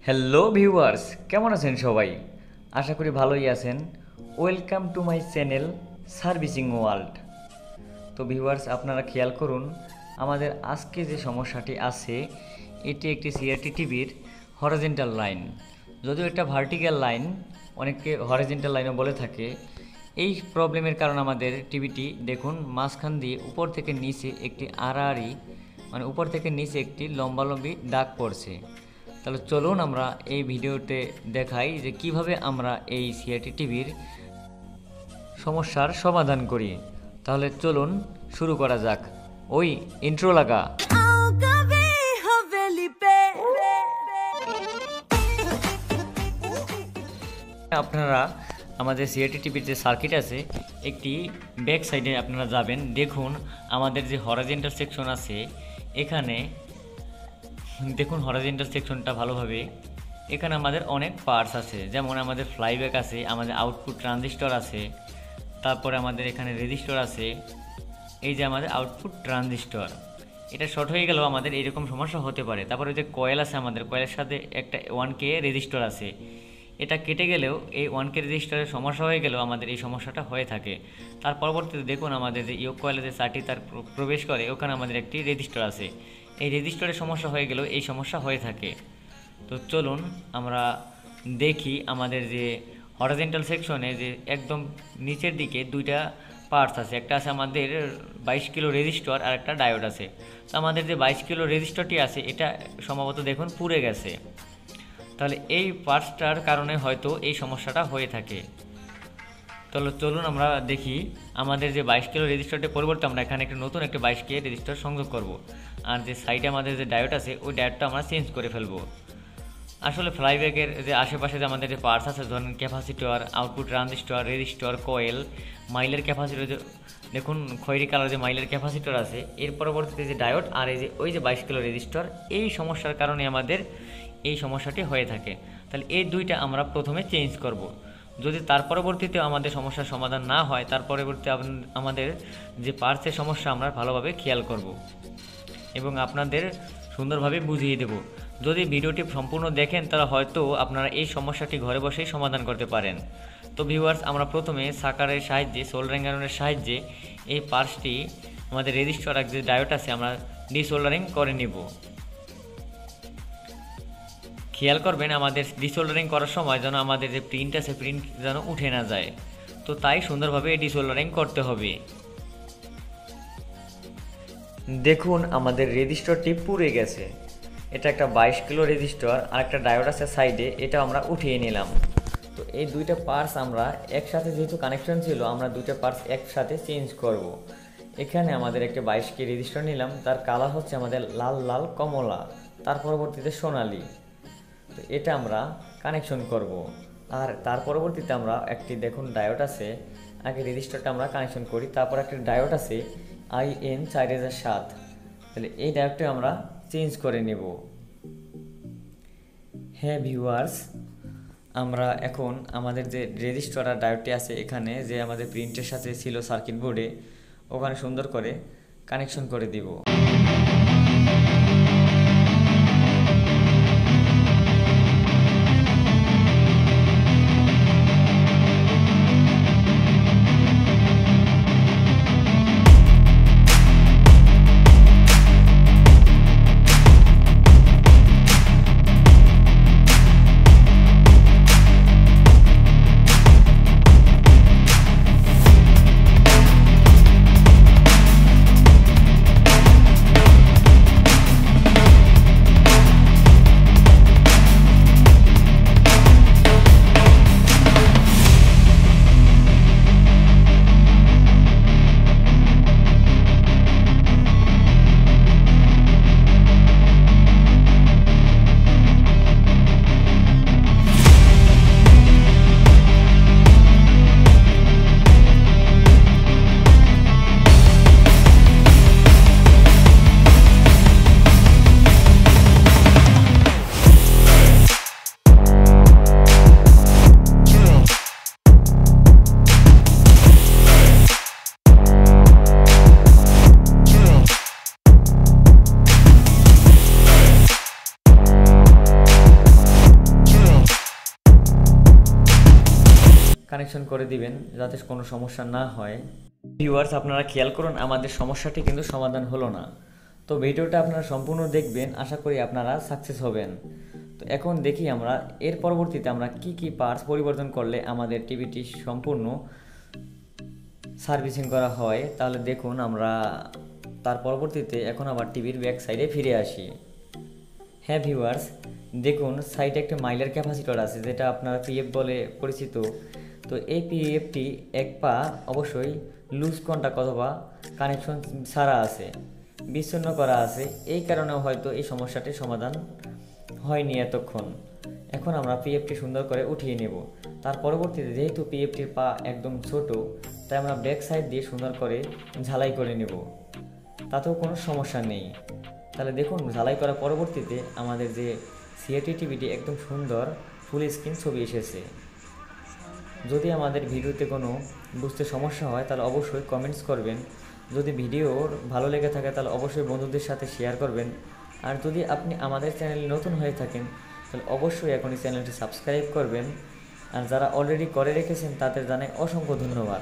Hello viewers, কেমন আছেন সবাই? আশা করি ভালোই আছেন। Welcome to my channel servicing world. তো ভিউয়ার্স, আপনারা খেয়াল করুন, আমাদের আজকে যে সমস্যাটি আছে এটি একটি সিআরটি টিভির হরিজন্টাল লাইন। যদিও এটা ভার্টিক্যাল লাইন, অনেকে হরিজন্টাল লাইনও বলে থাকে। এই প্রবলেমের কারণে আমাদের টিভিটি দেখুন মাঝখান দিয়ে উপর থেকে নিচে একটি আড়াআড়ি, মানে উপর থেকে নিচে একটি লম্বালম্বি দাগ পড়ছে। তাহলে চলুন আমরা এই ভিডিওতে দেখাই যে কিভাবে আমরা এই সিআরটি টিভির সমস্যার সমাধান করি। তাহলে চলুন শুরু করা যাক। ওই ইন্ট্রো লাগা। আপনারা আমাদের সিআরটি টিভির যে সার্কিট আছে, একটি ব্যাক সাইডে আপনারা যাবেন। দেখুন আমাদের যে হরিজন্টাল সেকশন আছে, এখানে দেখুন হরিজন্টাল সেকশনটা ভালোভাবে। এখানে আমাদের অনেক পার্টস আছে, যেমন আমাদের ফ্লাইব্যাক আছে, আমাদের আউটপুট ট্রানজিস্টর আছে, তারপরে আমাদের এখানে রেজিস্টর আছে। এই যে আমাদের আউটপুট ট্রানজিস্টর, এটা শর্ট হয়ে গেলেও আমাদের এইরকম সমস্যা হতে পারে। তারপরে যে কয়েল আছে, আমাদের কয়েলের সাথে একটা 1K রেজিস্টর আছে, এটা কেটে গেলেও এই 1K রেজিস্টরের সমস্যা হয়ে গেলেও আমাদের এই সমস্যাটা হয়ে থাকে। তার পরবর্তীতে দেখুন আমাদের যে ইয়োক কয়েলে যে চারটি তার প্রবেশ করে, ওখানে আমাদের একটি রেজিস্টর আছে। এই রেজিস্টরের সমস্যা হয়ে গেলেও এই সমস্যা হয়ে থাকে। তো চলুন আমরা দেখি আমাদের যে হরিজন্টাল সেকশনে যে একদম নিচের দিকে দুইটা পার্টস আছে। একটা আছে আমাদের 22 কিলো রেজিস্টর আর একটা ডায়োড আছে। তো আমাদের যে 22 কিলো রেজিস্টরটি আছে, এটা সম্ভবত দেখুন পুড়ে গেছে। তাহলে এই পার্টসটার কারণে হয়তো এই সমস্যাটা হয়ে থাকে। তাহলে চলুন আমরা দেখি আমাদের যে 22 কিলো রেজিস্টরটির পরিবর্তে আমরা এখানে একটা নতুন একটা 22K রেজিস্টর সংযোগ করব। আর যে সাইডে আমাদের যে ডায়োড আছে, ওই ডায়োডটা আমরা চেঞ্জ করে ফেলবো। আসলে ফ্লাইব্যাকের যে আশেপাশে যে আমাদের যে পার্টস আছে, ধরুন capacitor, output transistor, resistor, coil, মাইলের ক্যাপাসিটর, যে দেখুন খয়েরি কালার যে মাইলের ক্যাপাসিটর আছে, এর পরবর্তীতে যে ডায়োড আর এই যে ওই যে 22 কিলো রেজিস্টর, এই সমস্যার কারণে আমাদের এই সমস্যাটি হয়ে থাকে। তাহলে এই দুইটা আমরা প্রথমে চেঞ্জ করব। যদি তার পরবর্তীতে আমাদের সমস্যার সমাধান না হয়, তার পরবর্তীতে আমাদের যে পার্টসের সমস্যা আমরা ভালোভাবে খেয়াল করব এবং আপনাদের সুন্দরভাবে বুঝিয়ে দেব। যদি ভিডিওটি সম্পূর্ণ দেখেন, তাহলে হয়তো আপনারা এই সমস্যাটি ঘরে বসেই সমাধান করতে পারেন। তো ভিউয়ার্স, আমরা প্রথমে সাকারের সাহায্যে, সোল্ডারিং আয়রনের সাহায্যে এই পার্টসটি আমাদের রেজিস্টার আর যে ডায়োড আছে আমরা ডিসোল্ডারিং করে নিব। খেয়াল করবেন আমাদের ডিসোল্ডারিং করার সময় যেন আমাদের যে প্রিন্ট আছে, প্রিন্ট যেন উঠে না যায়। তো তাই সুন্দরভাবে ডিসোল্ডারিং করতে হবে। দেখুন আমাদের রেজিস্টরটি পুড়ে গেছে। এটা একটা 22 কিলো রেজিস্টর আর একটা ডায়োড আছে সাইডে, এটা আমরা উঠিয়ে নিলাম। তো এই দুইটা পার্টস আমরা একসাথে যেহেতু কানেকশন ছিল, আমরা দুইটা পার্টস একসাথে চেঞ্জ করব। এখানে আমাদের একটা 22K রেজিস্টর নিলাম, তার কালার হচ্ছে আমাদের লাল লাল কমলা, তার পরবর্তীতে সোনালি। তো এটা আমরা কানেকশন করব। আর তার পরবর্তীতে আমরা একটি দেখুন ডায়োড আছে, আগে রেজিস্টরটা আমরা কানেকশন করি। তারপর একটা ডায়োড আছে IN 4007, তাহলে এই ডায়োডটা আমরা চেঞ্জ করে নেব। হ্যাঁ ভিউয়ার্স, আমরা এখন আমাদের যে রেজিস্টার আর ডায়োডটি আছে, এখানে যে আমাদের প্রিন্টের সাথে ছিল সার্কিট বোর্ডে, ওখানে সুন্দর করে কানেকশন করে দিব। কানেকশন করে দিবেন যাতে কোনো সমস্যা না হয়। ভিউয়ার্স, আপনারা খেয়াল করুন আমাদের সমস্যাটি কিন্তু সমাধান হলো না। তো ভিডিওটা আপনারা সম্পূর্ণ দেখবেন, আশা করি আপনারা সাকসেস হবেন। তো এখন দেখি আমরা এর পরবর্তীতে আমরা কি পার্টস পরিবর্তন করলে আমাদের টিভিটি সম্পূর্ণ সার্ভিসিং করা হয়। তাহলে দেখুন আমরা তার পরবর্তীতে এখন আবার টিভির ব্যাক সাইডে ফিরে আসি। হ্যাঁ ভিউয়ার্স, দেখুন সাইডে একটা মাইলার ক্যাপাসিটর আছে যেটা আপনারা পিএফ বলে পরিচিত। তো এই পিএফটি এক পা অবশ্যই লুজ কন্টাক্ট অথবা কানেকশন ছাড়া আছে, বিচ্ছিন্ন করা আছে। এই কারণেও হয়তো এই সমস্যাটির সমাধান হয়নি এতক্ষণ। এখন আমরা পিএফটি সুন্দর করে উঠিয়ে নেব। তার পরবর্তীতে যেহেতু পিএফটির পা একদম ছোট, তাই আমরা ব্যাক সাইড দিয়ে সুন্দর করে ঝালাই করে নেব, তাতেও কোনো সমস্যা নেই। তাহলে দেখুন ঝালাই করার পরবর্তীতে আমাদের যে সিআরটি টিভিটি একদম সুন্দর ফুল স্ক্রিন ছবি এসেছে। যদি আমাদের ভিডিওতে কোনো বুঝতে সমস্যা হয় তাহলে অবশ্যই কমেন্টস করবেন। যদি ভিডিও ভালো লেগে থাকে তাহলে অবশ্যই বন্ধুদের সাথে শেয়ার করবেন। আর যদি আপনি আমাদের চ্যানেলে নতুন হয়ে থাকেন তাহলে অবশ্যই এখনই চ্যানেলটি সাবস্ক্রাইব করবেন। আর যারা অলরেডি করে রেখেছেন তাদের জানাই অসংখ্য ধন্যবাদ।